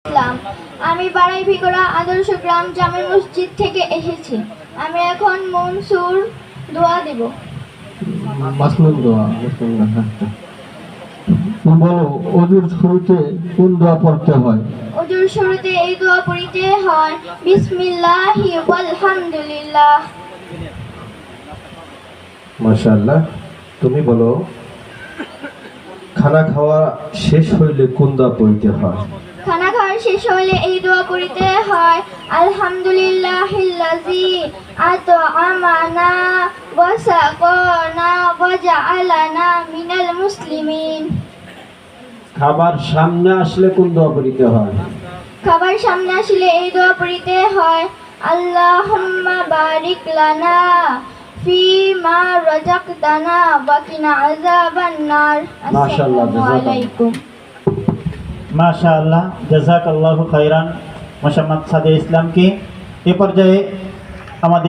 ইসলাম। আমি বাড়াই ভিগড়া আদর্শ গ্রাম জামে মসজিদ থেকে এসেছি। আমি এখন মনসুর দোয়া দেব। মাসনুন দোয়া, মাসনুন না, হ্যাঁ। বলো, অজুর শুরুতে কোন দোয়া পড়তে হয়? অজুর শুরুতে এই দোয়া পড়িতে হয়, বিসমিল্লাহি ওয়াল হামদুলিল্লাহ। মাশাআল্লাহ। তুমি বলো, খানা খাওয়া শেষ হইলে কোন দোয়া পড়িতে হয়? খানা খাওয়া শেষ হইলে এই দোয়া পড়িতে হয়, আলহামদুলিল্লাহিল্লাযী আত'আমানা ওয়া সাকানা ওয়া জাআলানা মিনাল মুসলিমিন। খাবার সামনে আসলে কোন দোয়া পড়িতে হয়? খাবার সামনে আসলে এই দোয়া পড়িতে হয়, আল্লাহুম্মা বারিক লানা ফিমা রাযাকতানা ওয়া কিনা আযাবান নার। মাশাআল্লাহ, আসসালামু আলাইকুম। মাশাআল্লাহ, জাযাকাল্লাহু খাইরান মোহাম্মদ সাদে ইসলামকে। এ পর্যায়ে আমাদের